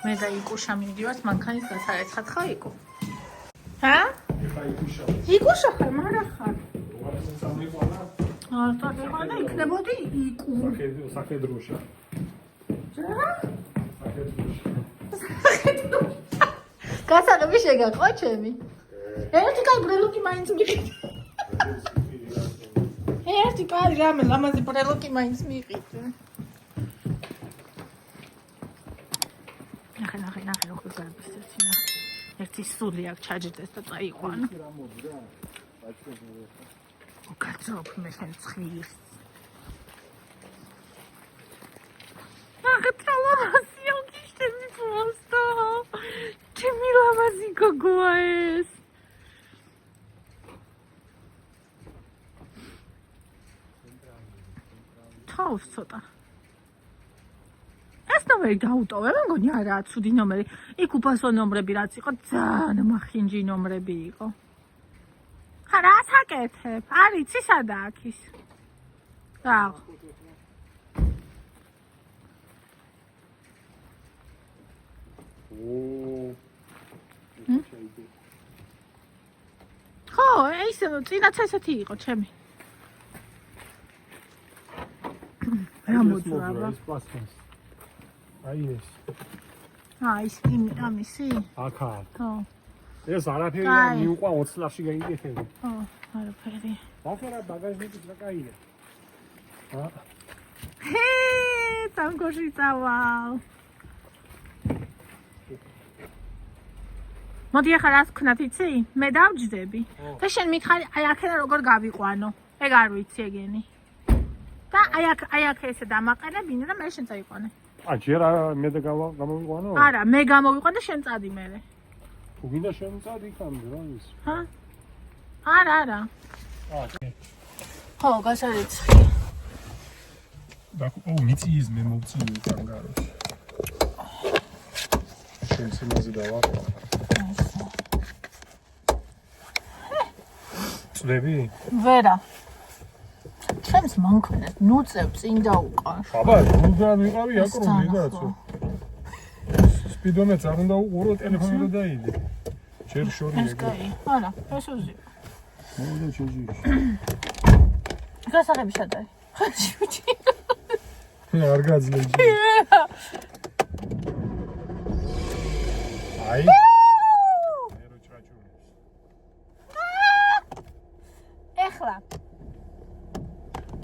მე და იკუშა მივდივართ მანქანის გასაეცხად ხა იკო. ჰა? იკუშა ხარ, მარა ხარ. და იქნებოდი იკუ. სახედროშა. რა? გასაღები შეგაყვა ჩემი. ერთი კაი ბრელოკი მაინც მიყიდე. ერთი კაი რამე ლამაზი ბრელოკი მაინც მიყიდე. ნახე როგორ გაგბისდეს ცინა. ერთი სული აქ ჩაჯდეს და წაიყვანო. გაცნობ მე შენ ცხვილს. ნახე ლამაზი აღიშტები просто. ჩემი ლამაზი გოგოა ეს. თავს ცოტა. ეს ნომერი გაუტოვე, მეგონი არაა ცუდი ნომერი. იქ უფასო ნომრები რაც იყო, ძალიან მახინჯი ნომრები იყო. ხა რას აკეთებ? არიცი სადა აქ ის? რა? ხო, ისე წინაც ესეთი იყო ჩემი. რა მოძრაობა? აი ეს. ის ამისი? აკა. ხო. ეს არაფერი მიუყვა 20 ლარში გაიგეთები. ხო, არაფერი. აფერა ბაგაჟნიკი რა კაია. სამგოში წავალ. მოდი ახლა რას ვქნათ იცი? მე დავჯდები. და შენ მითხარი, აი აქედან როგორ გავიყვანო. ეგ არ ვიცი ეგენი. და აი აქ ესე დამაყენებინე და მე შენ წაიყვანე. ჯერ მე და გამოვიყვანო? არა, მე გამოვიყვან და შენ წადი მერე. თუ გინდა შენ წადი იქამდე რა ის? ჰა? არა. ხო, გასარიცხი. მიწიის მე მოვწინე კანგაროში. შენ სიმაზე დავაყვა. წლები? ვერა. ჩემს მანქანას ნუწევ წინ დაუყარ. აბა, უნდა ვიყავი აკროვი დაცო. სპიდომეტრს არ უნდა უყურო ტელეფონი და დაიდე. ჯერ შორი ეგ. არა, ეს უზი. მოვიდა ჩოჯიში. გასაღები სად არის? ხაჭუჭი. არ გაძლევ. აი. ერო ჩაჭურებს. ეხლა.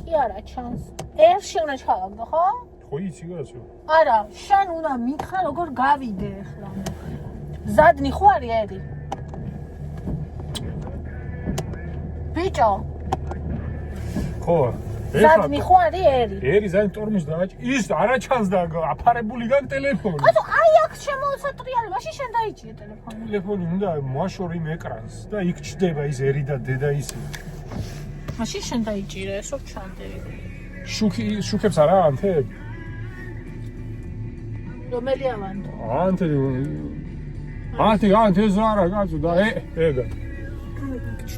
კი არა, ჩანს. ერში უნდა ჩავაგდო, ხო? ხო იცი გასო. არა, შენ უნდა მითხრა როგორ გავიდე ეხლა. ზადნი ხო არის ერი? ბიჭო. ხო. ზადნი ხო არის ერი? ერი ზან ტორმოს დააჭ. ის არა ჩანს და აფარებული გან ტელეფონი. კაცო, აი აქ შემოუცატრიალი, მაშინ შენ დაიჭირე ტელეფონი. ტელეფონი უნდა მოაშორი იმ ეკრანს და იქ ჩდება ის ერი და დედა ისე. მაშინ შენ დაიჭირე, ესო ჩანდე. შუქებს არა ანთებ? რომელი ავანდო? ანთე ეს არა კაცო და ეგა.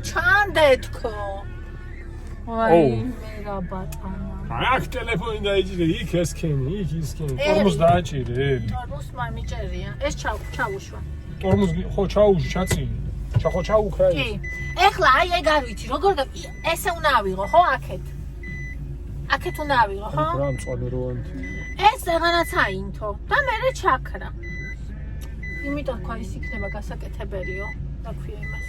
ჩანდე თქო. აი მე რა ბატონა. აქ ტელეფონი დაიჭირე, იქ ესქენი, იქ ისქენი. ტორმოს დააჭირე. ტორმოს მიჭერია. ეს ჩაუშვა. ტორმოს ხო ჩაუში, ჩაწილი. ხო ჩაუხრა ის. კი. ეხლა აი ეგ არ ვიცი, როგორ ესე უნდა ავიღო, ხო, აქეთ. აქეთ უნდა ავიღო, ხო? რა მწვანე რო ანთი. ეს რაღაცა აინთო და მე ჩაქრა. იმიტომ თქვა ის იქნება გასაკეთებელიო, რა ქვია იმას.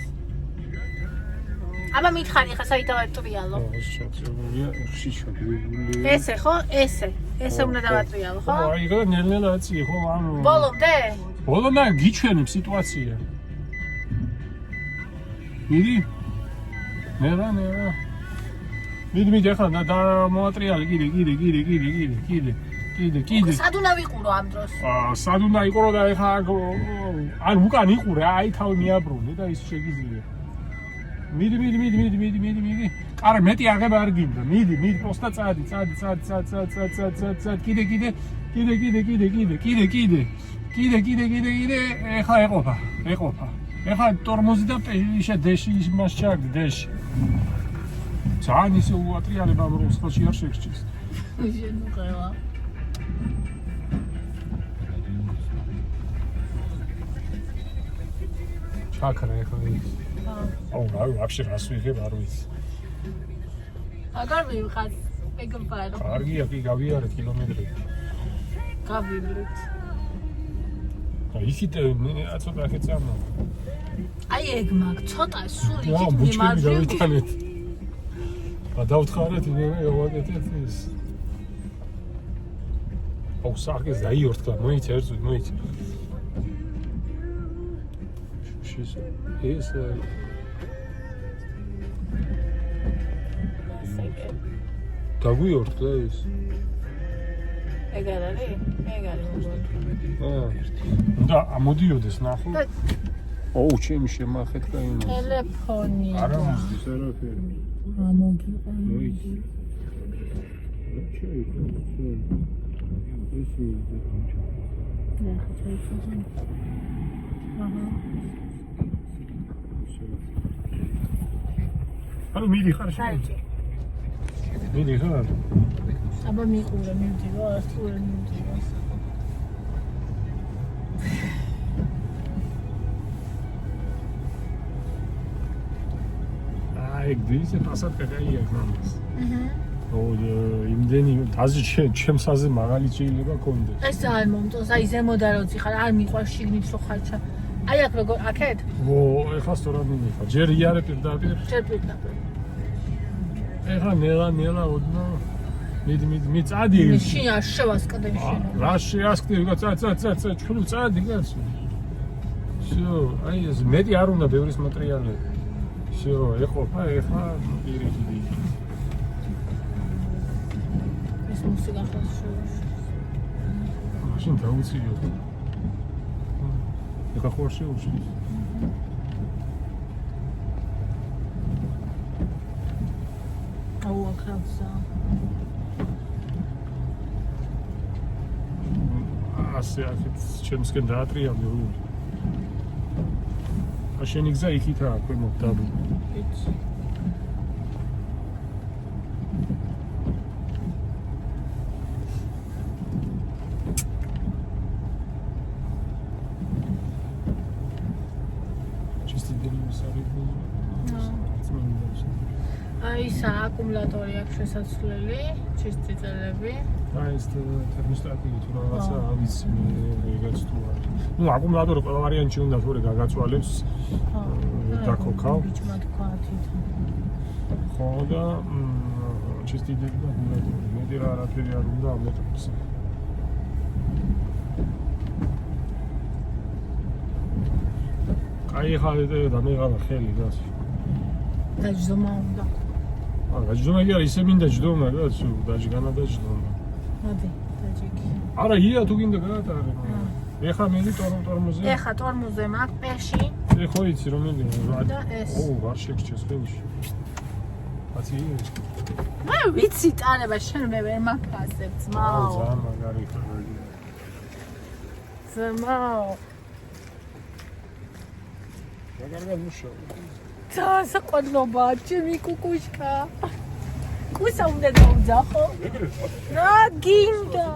აბა მითხარი ხა საერთოდ ტრიალო. ეს შეწევია, შიშველი. ესე ხო? ესე უნდა დავატრიალო, ხო? აი ეგ ნელ-ნელაცი ხო ანუ. ბოლომდე? ბოლომდე გიჩვენებ სიტუაცია. მიდი? ნერა. მიდი ახლა და მოატრიალი კიდე. სად უნდა ვიყურო ამ დროს? სად უნდა იყურო და ახლა ან უკან იყურე, აი თავი მიაბრუნე და ის შეგიძლია. მიდი. არა, მეტი აღება არ გინდა. მიდი, პროსტა წადი. კიდე. ახლა ეყოფა. ახლა ტორმოზი და ისე დეში იმას ჩაგდი, დეში. ძალიან ისე უატრიალება რომ ხელში არ შეგჭირს. შენ უყევა. ჩაქრა ეხლა ის. აუ, ვაფშე რას ვიღებ არ ვიცი. აგარ მივიღაც მეგობარო. კარგია, კი გავიარეთ კილომეტრები. გავივლით. და ისიც ცოტა ახეთ წამო. აი ეგ მაგ ცოტა სული ვау, იქით ბუჩქები მიმარჯვე. გავიტანეთ. დავთხარეთ ვაკეთეთ ის. აუ, სარგეს დაიორთქა, მოიცა ერთზე, მოიცა. ეს დაგვიორთქა ის. ეგ არ არის? ეგ არის. და ამოდიოდეს ნახო. ოუ, ჩემი შემახეთ კაინა. ტელეფონი. არა მოსდის არაფერი. ამოგიყვა. მოიცა. ანუ მიდი ხარ საერთოდ. მიდი ხარ? აბა მიყურე, მივდივარ, ასწორე მივდივარ. აი, გდისე პასატკა გაია გამის. ო, იმდენი დაზი ჩემსაზე მაღალი შეიძლება კონდეს. ეს არ მომწონს, აი ზემოდან როც ხარ, არ მიყვარს შიგნით რო ხარჩა. აი აქ როგორ აქეთ? ო, ეხლა სწორად მიდიხარ. ჯერ იარე პირდაპირ. ჯერ პირდაპირ. ეხლა ნელა ოდნო. მიდი წადი. შენ არ შევასკდე შენ. რა შეასკდი, წა, ჩხლუ წადი კაცო. всё, აი ეს მეტი არ უნდა ბევრის მატერიალები. всё, ეყოფა ეხლა პირიქიდი. ეს მუსიკა ხოს. მაშინ დაუციო. ეხლა ხوار შეუშლის. აუ აკრავსა. ასე აქეთ ჩემსკენ დაატრიალე რული. შენი გზა იქითაა ქვემოთ დაბი. ვიცი. აი ეს აკუმულატორი აქვს შესაძლებელი, ჩისტიწელები. აი ეს თერმოსტატი თუ რაღაცა ავიცი ეგაც თუ არის. ნუ აკუმულატორი ყველა ვარიანტში უნდა თორე გაგაწვალებს. დაკოქავ. ბიჭმა თქვა თვითონ. ხო და ჩისტიდები და აკუმულატორი. მეტი რა არაფერი არ უნდა ამოწმოს. აი ხა და მეღალა ხელი გას. დაჯდომა უნდა. დაჯდომა კი არა, ისე მინდა ჯდომა, კაცო, დაჯგანა დაჯდომა. მოდი, დაჯიქი. არა, ია თუ გინდა გაატარე. ეხა მელი ტორმუზე. ეხა ტორმუზე მაქვს პეში. ეხო იცი რომელია? და ეს. ო, ვარ შეგჭეს ხელში. აცი. მე ვიცი ტანება შენ მე ვერ მაქასებ ძმაო. ძალიან მაგარი ხარ. ძმაო. მაგარად მუშაობ. ძალიან საყვარლობა, ჩემი კუკუშკა. კუსა უნდა დაუძახო. რა გინდა?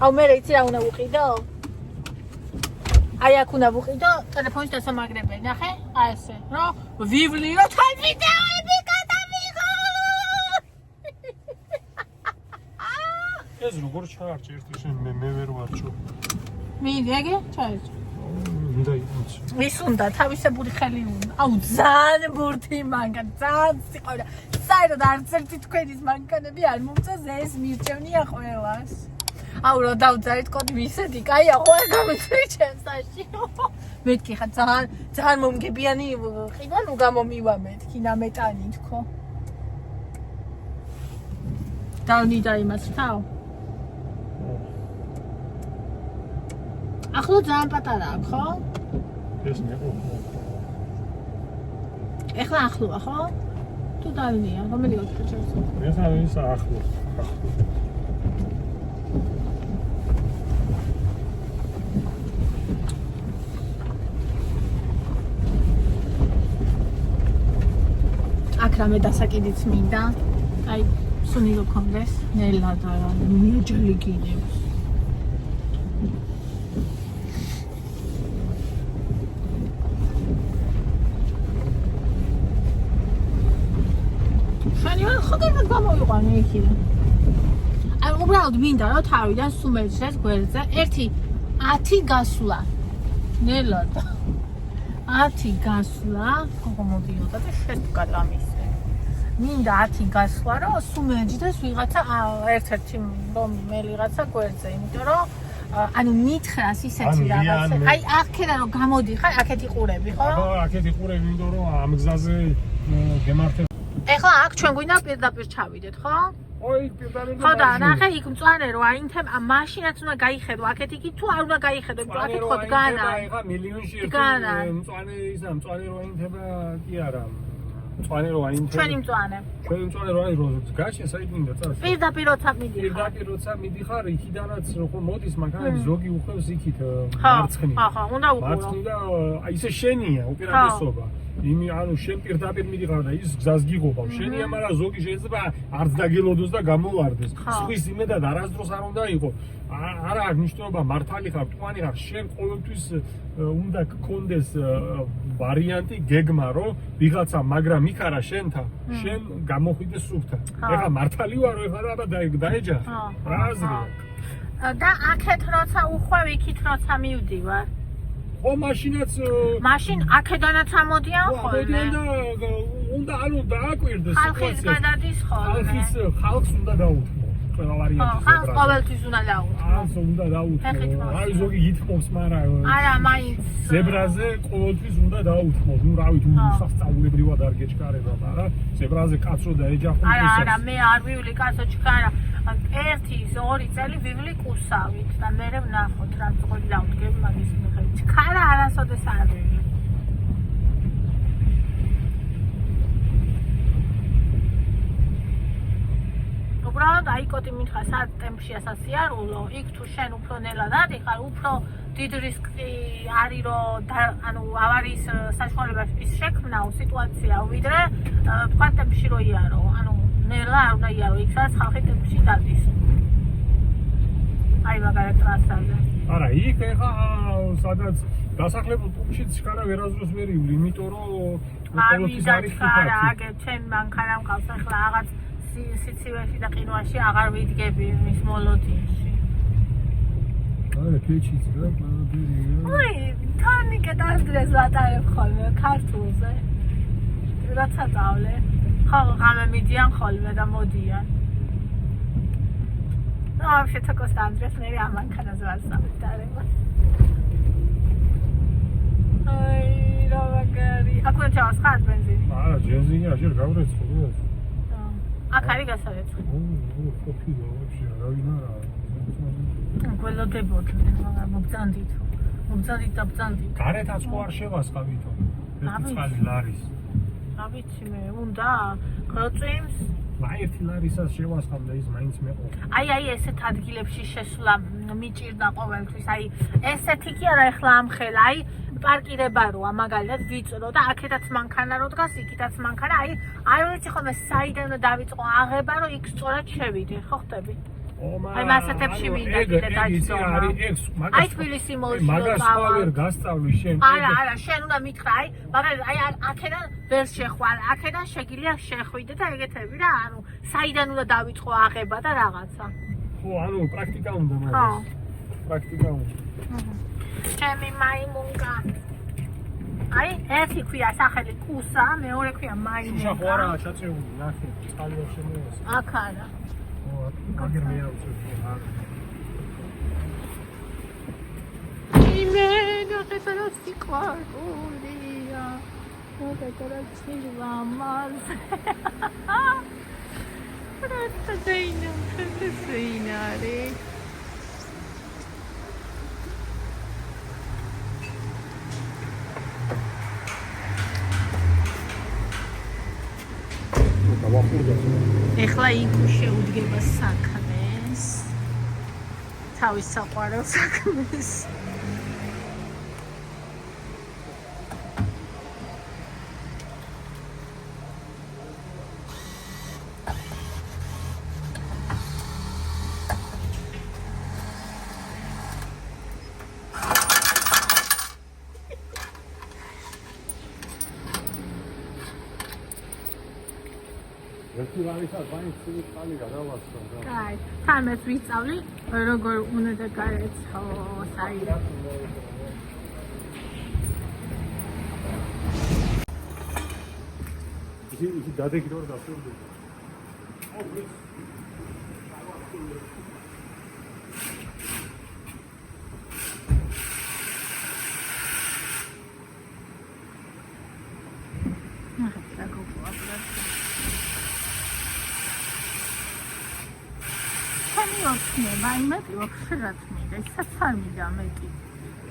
აუ მე იცი რა უნდა ვუყიდო? აი აქ უნდა ვუყიდო ტელეფონის დასამაგრებელი, ნახე? აი ესე, რა ვივლი რა თან ვიდეოები გადავიღო. ეს როგორ ჩაარჩი ერთი შენ მე ვერ ვარჩო. მიდი ეგე ჩაერჩი. უნდა იყოს. ის უნდა თავისებური ხელი უნდა. აუ ძალიან ბურთი მანქანა, ძალიან სიყვარული. საერთოდ არც ერთი თქვენის მანქანები არ მომწონს, ეს მირჩევნია ყველას. აუ რა დავძარით კოდი მისედი, კაია ხო არ გამიწვი ჩემსაში. მეთქი ხა ძალიან მომგებიანი ყიდა ნუ გამომივამეთქი ნამეტანი თქო. დავნიდა იმას თავ. ახლა ძალიან პატარა აქვს, ხო? ეს მეყო. ეხლა ახლოა, ხო? თუ დავნია, რომელი ოთხი ჩავს? ეხლა ის ახლო. აქ რამე დასაკიდიც მინდა. აი, სუნი გქონდეს, ნელა და მიეჯელი გინებს. კეთილად გამოიყვანე იქი. აი უბრალოდ მინდა რომ თავიდან სუმეჯრეს გვერდზე 1-10 გასვლა. ნელად. 10 გასვლა, მომდიოდა და შედგამისე. მინდა 10 გასვლა რომ სუმეჯრეს ვიღაცა ერთ-ერთი რომელიღაცა გვერდზე, იმიტომ რომ ანუ მითხრას ისეთი რაღაცა. აი აქედან რომ გამოდიხარ, აქეთ იყურები, ხო? ხო, აქეთ იყურები, იმიტომ რომ ამ გზაზე გემართებ. ეხლა აქ ჩვენ გვინდა პირდაპირ ჩავიდეთ, ხო? ой, პირდაპირ. ხო და ნახე იქ მწვანე რო აინთებ, მაშინაც უნდა გაიხედო, აქეთ იქით თუ არ უნდა გაიხედო, იმიტომ აქეთ ხო დგანა. ეხლა მილიონში დგანა. მწვანე რო აინთება, კი არა. მწვანე რო აინთება. ჩვენი მწვანე. ჩვენი მწვანე რო აინთება, გაჩენ საით მინდა წავს. პირდაპირ როცა მიდიხარ. პირდაპირ როცა მიდიხარ, იქიდანაც ხო მოდის, მაგალითად ზოგი უხევს იქით ხო, მარცხნივ. ხო, უნდა უყურო. მარცხნივ და აი ისე შენია უპირატესობა. იმი ანუ შენ პირდაპირ მიდიხარ და ის გზას გიღობა. შენია, მაგრამ ზოგი შეიძლება არც დაგელოდოს და გამოვარდეს. სხვის იმედად არასდროს არ უნდა იყო. არა აქვს მნიშვნელობა მართალი ხარ, მტვანი ხარ, შენ ყოველთვის უნდა გქონდეს ვარიანტი გეგმა, რომ ვიღაცა მაგრამ იქარა შენთან, შენ გამოხვიდე სუფთა. ეხლა მართალი ვარო, ეხლა და დაეჯახ. რა აზრია? და აქეთ როცა უხვევ, იქით როცა მივდივარ. ხო, მაშინაც მაშინ აქედანაც ამოდიან ხოლმე. ამოდიან და უნდა ანუ დააკვირდეს ხალხის გადადის ხოლმე. ხალხს უნდა დაუთმო. ყველა ვარიანტი. ხალხს ყოველთვის უნდა დაუთმო. ხალხს უნდა დაუთმო. აი ზოგი ითმობს, მაგრამ არა, მაინც ზებრაზე ყოველთვის უნდა დაუთმო. ნუ რავით, სასწაულებრივად არ გეჩქარება, მაგრამ ზებრაზე კაცო დაეჯახო. არა, მე არ ვივლი კაცო ჩქარა. 1-2 წელი ვივლი კუსავით და მე ვნახოთ რა წყვილი დავდგები მაგის მიხედვით. ჩქარა არასოდეს არ ვივლი. უბრალოდ აი კოტი მითხრა სად ტემპში ასასიარულო, იქ თუ შენ უფრო ნელად ადიხარ, უფრო დიდ რისკი არის რომ ანუ ავარიის საშუალებას შექმნაო სიტუაცია, ვიდრე თქვა ტემპში რო იარო, ანუ ნელა არ უნდა იარო, იქ სადაც ხალხი ტემპში დადის. აი მაგალითად ტრასაზე. არა, იქ ეხა სადაც დასახლებულ პუნქტშიც ხარა ვერაზროს ვერ ივლი, იმიტომ რომ ყოველთვის არის ხიფათი. არა, აგერ ჩემ მანქანა მყავს ახლა რაღაც სიცივეში და ყინვაში აღარ ვიდგები მის მოლოდინში. არა, კეჩიც რა, პარადირია. ой, თანიკე დასდრეს ვატარებ ხოლმე ქართულზე. რაცა დავლე. ხო, ღამე მიდიან ხოლმე და მოდიან. ну, вообще такой стандрес, მე ამ მანქანაზე ვასწავლებ. აი, რა ვაგარი. აქ უნდა ჩავასხათ ბენზინი. არა, ბენზინი აღარ გავრეცხო. აქ არის გასარეცხი. ხო, вообще, რა ვინარა. გველოდებოდ, მაგრამ მობძანდით. მობძანდით და ბძანდით. გარეთაც ხო არ შევასყავითო. ერთი წყალი ლარის. რა ვიცი მე, უნდა ქროწვიმს. ერთი ლარისას შევასყამ და ის მაინც მეყო. აი ესეთ ადგილებში შესვლა მიჭირდა ყოველთვის. აი ესეთი კი არა ეხლა ამხელა, აი პარკირება როა მაგალითად ვიწრო და აქედაც მანქანა რო დგას, იქითაც მანქანა, აი არ ვიცი ხოლმე საიდან დავიწყო აღება, რომ იქ სწორად შევიდე, ხო ხტები? აი მასეთებში მინდა კიდე დაიწყო. აი თბილისი მოვიდა. მაგას ყოველ გასწავლი შენ. არა, შენ უნდა მითხრა, აი მაგალითად აი აქედან ვერ შეხვალ, აქედან შეგიძლია შეხვიდე და ეგეთები რა, ანუ საიდან უნდა დავიწყო აღება და რაღაცა. ხო, ანუ პრაქტიკა უნდა მაგას. ხო. პრაქტიკა უნდა. ჩემი მაიმუნკა. აი, ერთი ქვია სახელი კუსა, მეორე ქვია მაიმუნკა. შეხო არა, ჩაწეული, ნახე, წყალი არ შემოეს. აქ არა. აგერ მე არ ვიცი რა. იმენა ხეთარა სიყვარულია. მოგეკარა ცილა მარზე. რა დაინა, ხეთესეინარი. ეხლა იქ შეუდგება საქმეს. თავის საყვარელ საქმეს. ერთი ლარისას მაინც წყალი გადავასწრო და. კაი, თამეს ვისწავლი, როგორ უნდა გაეცხო, საერთოდ. იგი დადეგი რომ დაფურდი. ოცნება, იმედი ვაფშე რაც მინდა, ისაც არ მინდა მეტი.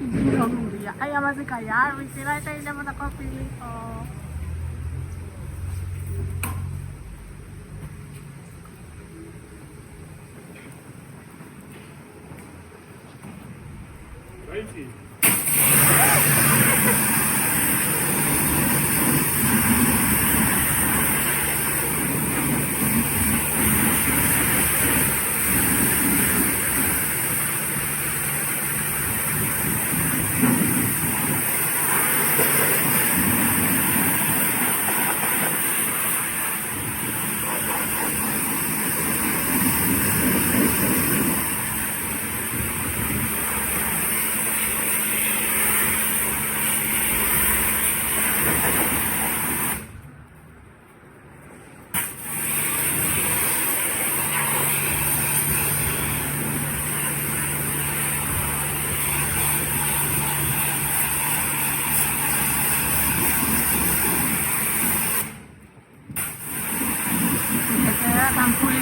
იდეალურია. აი ამაზე კაი არ ვიცი, რა შეიძლება და ყოფილიყო. რაიცი?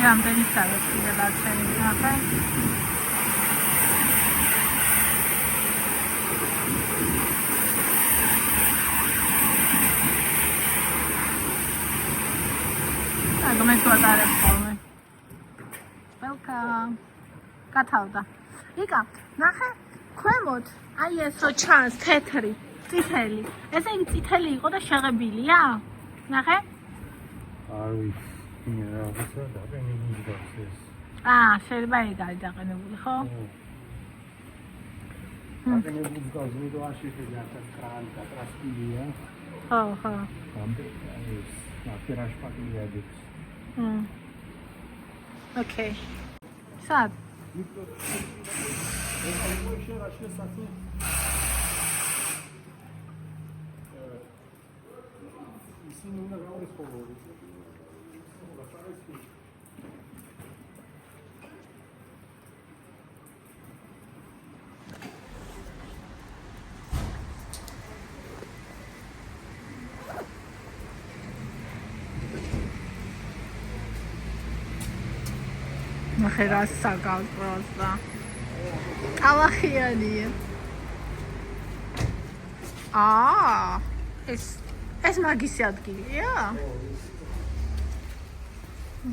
რამდენი საერთოდ დარჩენილი ახლა აგმეთვადარებ ხოლმე welcome გათავდა იკა ნახე ქვემოთ აი ეს რო ჩანს თეთრი წითელი ესე იგი წითელი იყო და შეღებილია ნახე არ ვიცი რაღაცა დაყენებული გახდეს. შეიძლება ეგ არის დაყენებული, ხო? დაყენებული გახდეს და აშიფები ახალ კრანი და ტრასკილია. ხო. ამბები ეს ნახერაში პაკია დიქს. ოკეი. სად? ისინი უნდა გავისწოროთ. ნახე რა საგავს პროსტა კალახიანია ეს მაგისი ადგილია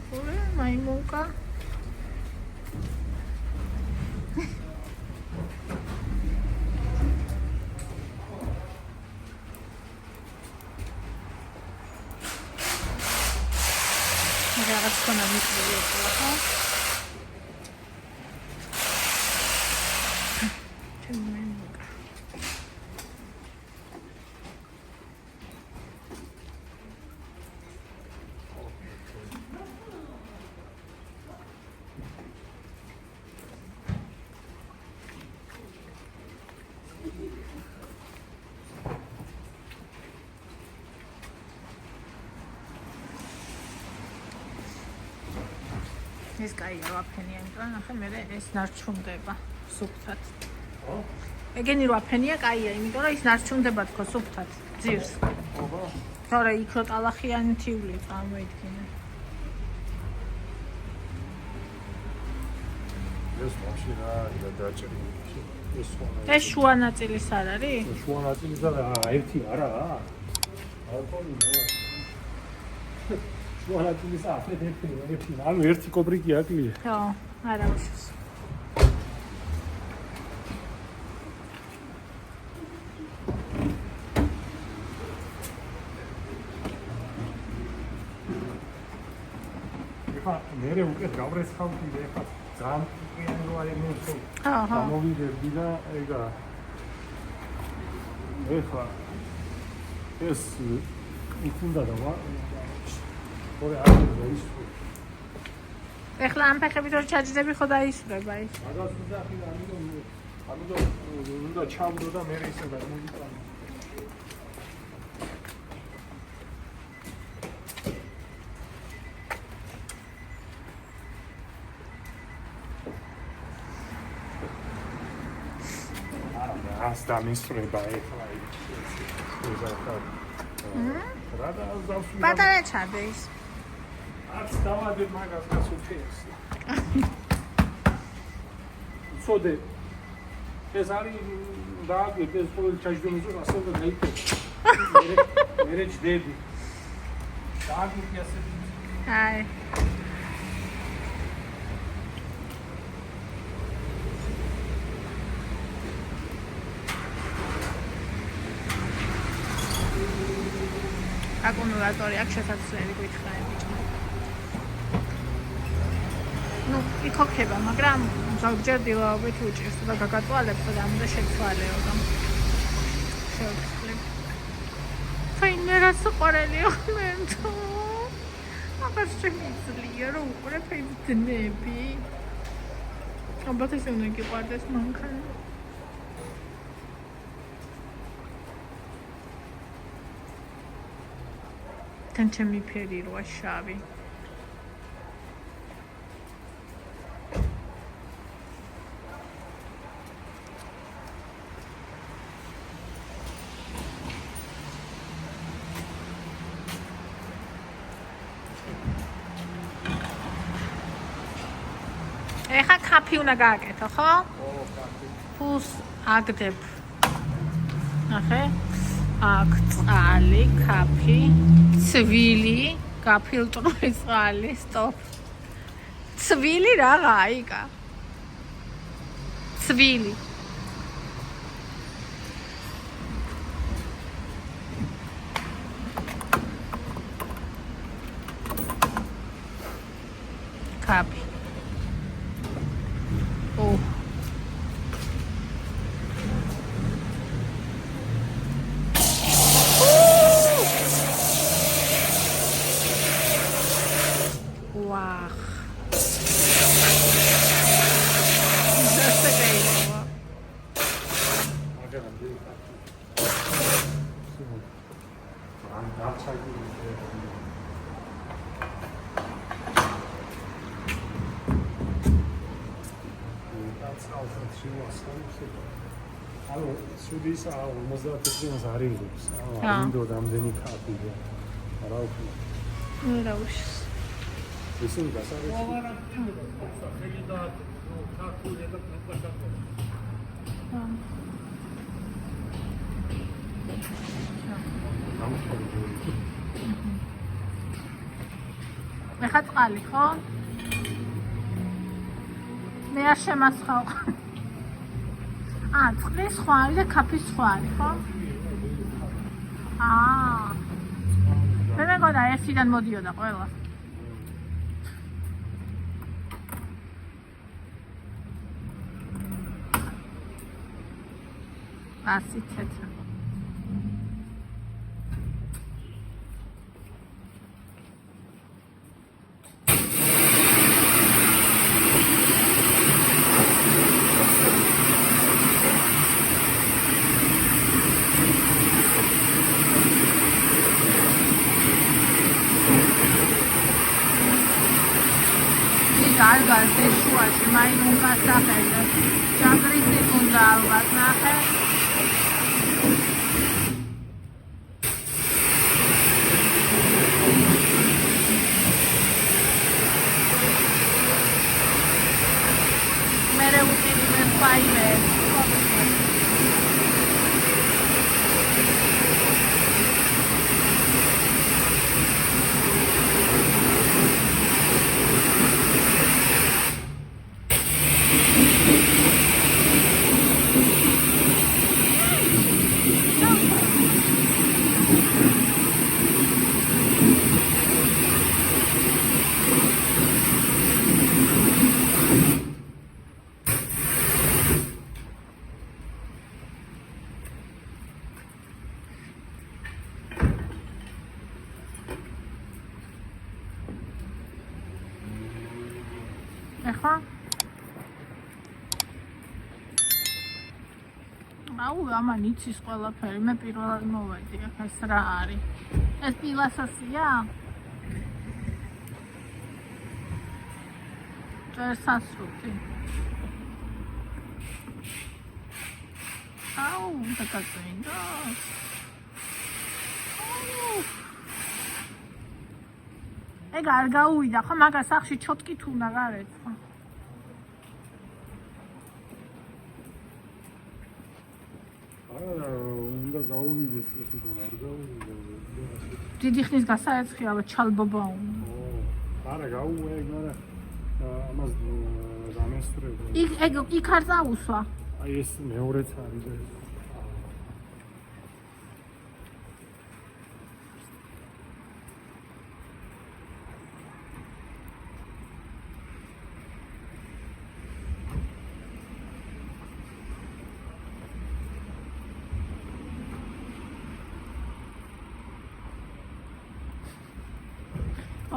ხოლე მაიმუნკა რაღაც კონა მიწვია ხო ეს კაია ვაფენია, იმიტომ ნახე მე ეს ნარჩუნდება სუფთად. ხო? ეგენი რო ვაფენია კაია, იმიტომ რომ ის ნარჩუნდება თქო სუფთად, ძირს. ოღო. თორე იქ რო ტალახიანი თივლი წარმოიდგინე. ეს მაშინ რა დაჭერილი. ეს შუა ნაწილის არ არის? შუა ნაწილის და ერთი არაა. ალკოოლი მოვა. შუანაწილის ახეთ ერთი ანუ ერთი კობრიკი აკლია. ხო, არა უშავს. ეხლა მე უკეთ გავრეცხავდი და ეხლა ძალიან პიანო რო არის მოსო. აჰა. გამოვიდებდი და ეგა ეხლა ეს იქ უნდა და ორი არის ის. ეხლა ამ ფეხებით რო ჩაჯდები ხო დაისვრება ის. მაგას უძახი და ამიტომ უნდა ჩავდო და მე ისე გამომიტანო. ას დამისვრება ეხლა ის. რა დავსვი. პატარა ჩადე ის. არც დავადებ მაგას გასუფეეს. სოდე ეს არის დააგვირ ეს ყოველ ჩაჯდომისო ასე და დაიწე. მე ჯდები. დააგვირ ასე. აი. აკუმულატორი აქვს შესაძლებელი გითხარი. ну, იქოქება, მაგრამ ზოგჯერ დილაობით უჭირს და გაგატვალებს და ამდა შეცვალეო და შევცვლებ. ფაინე რა სიყვარულია მენთო. მაგას შემიძლია რომ უყურებ ეს დნები. ალბათ ეს უნდა გიყვარდეს მანქანა. თან ჩემი ფერი როა შავი. ეხა კაფე უნდა გააკეთო, ხო? ო, კაფე. ფულს აგდებ. ნახე. აქ წყალი, კაფე, ცვილი, გაფილტრული წყალი, სტოპ. ცვილი რაღა აიკა? ცვილი. კაფე. ო. ვახ. მაგრამ დიახ. ამ დაცაგი ანუ სუდის 50-ს არიღებს. აინდო რამდენი კაფე და რა ვქნა. რა უშ. ისინი გასარეთ. ეხა წყალი, ხო? მე არ შემასხავ. წყლის ხვარი და კაფის ხვარი, ხო? მე მეგონა ერთიდან მოდიოდა ყველა. ასი თეთრ. გარგარდეს შუაში, მაინც უნდა სახელე. ჯაგრისი უნდა ალბათ ნახე. მერე უწიდი მე ფაილე. აუ, ამან იცის ყველაფერი. მე პირველად მოვედი, აქ ეს რა არის? ეს პილასოსია? წერსასრუტი. აუ, დაგაწინდა. ეგ არ გაუვიდა, ხო, მაგას სახში ჩოტკით უნდა გარეცხო. არა, უნდა გაუვიდეს ესეთონ არ გაუვიდა. დიდი ხნის გასაეცხია, ჩალბობა უნდა. არა, გაუვეგ, არა. ამას დამესწრება. იქ არ წაუსვა. აი ეს მეორეც არის და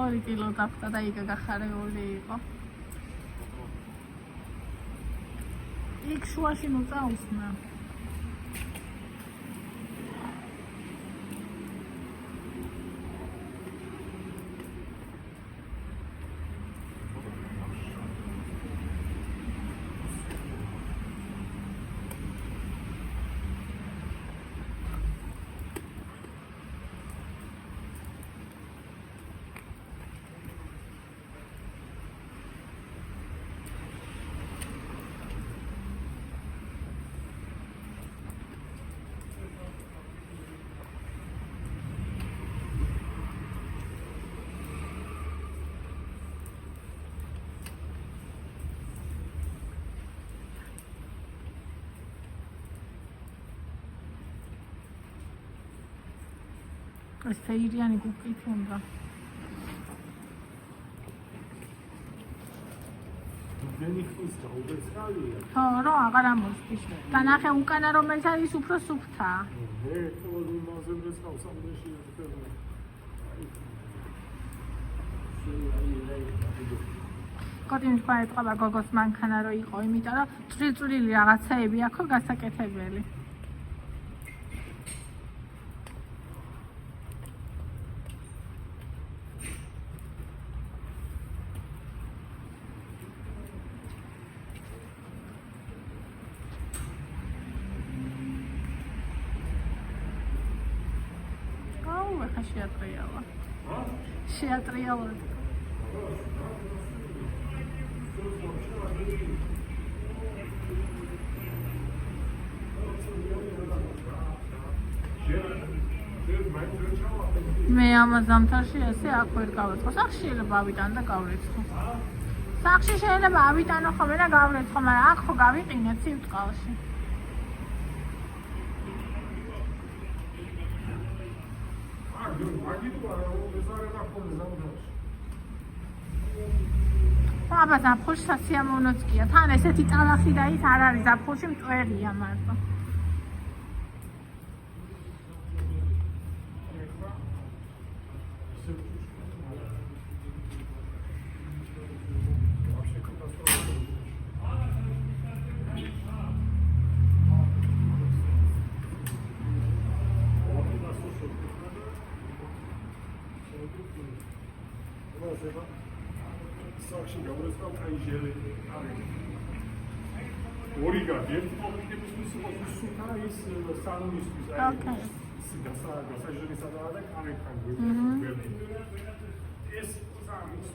ორი კილო დაფთა და იქ გახარეული იყო. იქ შუაში ნუ წაუსნა. ეს ფეირიანი გუკით უნდა. ხო, რომ აღარ ამოსდის. და ნახე უკანა რომელიც არის უფრო სუფთაა. კოტინი თქვა გოგოს მანქანა რო იყო, იმიტომ რომ წვრილ-წვრილი რაღაცაები აქვს გასაკეთებელი. შეატრიალა. შეატრიალა. მე ამას ზამთარში ესე აქ ვერ გავეწყო. სახში შეიძლება ავიტან და გავრეცხო. სახში შეიძლება ავიტანო ხოლმე და გავრეცხო, მაგრამ აქ ხო გავიყინე ცივ წყალში. აბა ზაფხულში სასიამოვნოც გია. თან ესეთი ტალახი და ის არ არის ზაფხულში მტვერია მარტო. სახში გავრეცხავ კაი ჟელი არის. ორი გადი, ერთი კომუნიკაციის სუთა ის სალონისთვის არის. გასაჟენი სადაა და კარი ხანგვი. ეს სამის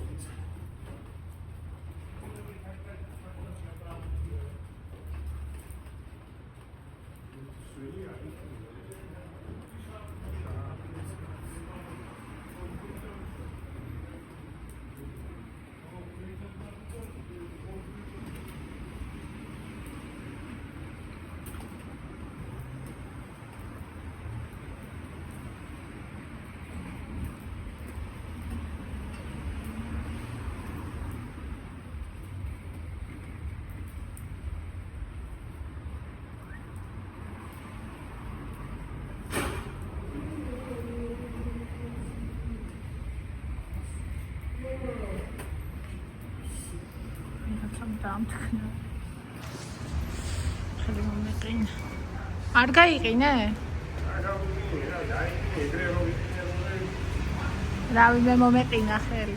დამთქნა. ხელი მომეყინა. არ გაიყინე? რავი მე მომეყინა ხელი.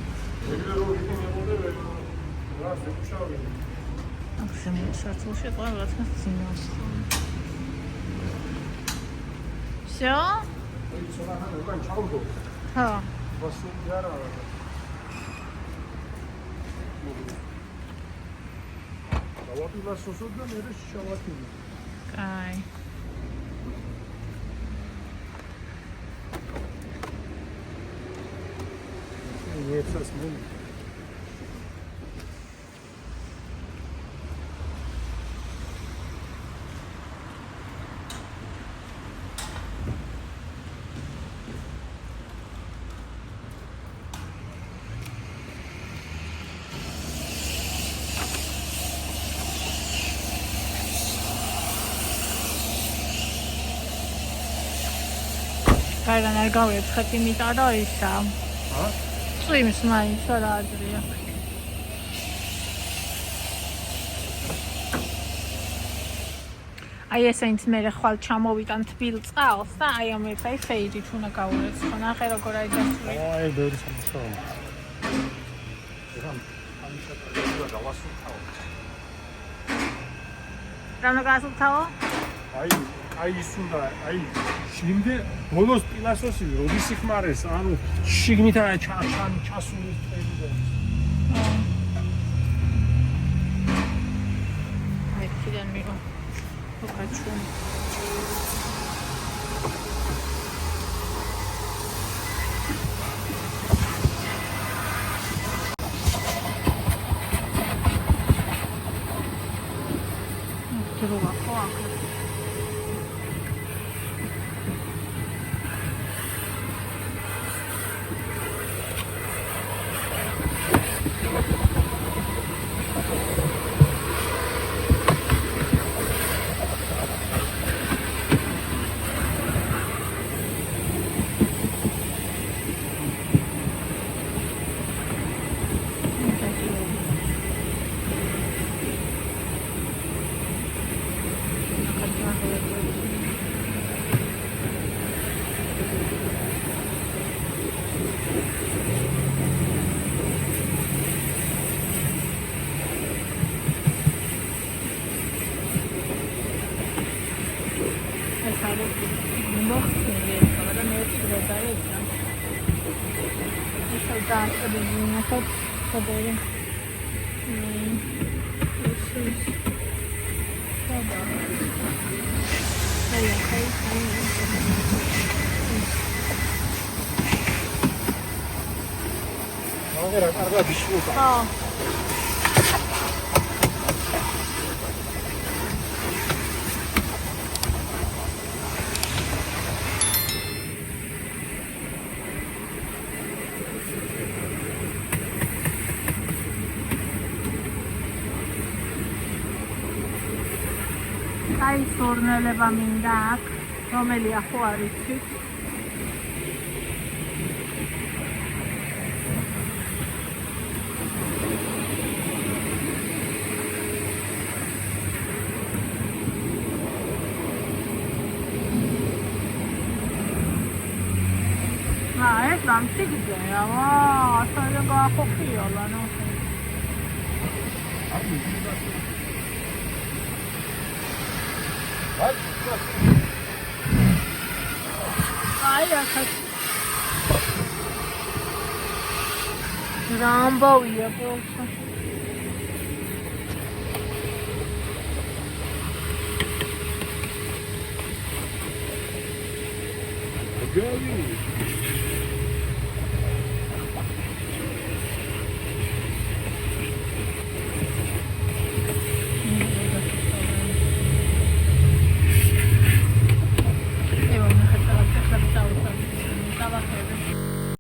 ახსენე საწოლში ყველა რაღაცას ძინავს. Всё? ხო. კაი. Გაიდან არ გავეცხეთ იმიტომ რომ ისა. წვიმს მაინც რა აზრია. აი ესენც მე ხვალ ჩამოვიტან თბილ წყალს და აი ამ ეს აი ფეიდით უნდა გავურეცხო. ნახე როგორ აი დასწრე. აი ბევრი სამუშაო. რა გასულთავო? აი ის უნდა აი შიგნე ბოლოს პილასოსი როდის იხმარეს ანუ შიგნითა ჩასული წელი აი კიდენ მიყო უკაჩუ აი სორნელება მინდა აქ რომელია ხო არ იცი ეს გამწიგდია ვა ასაა გაახოხიალა ნო აი ახლა რამბოვია პროფესორ Gary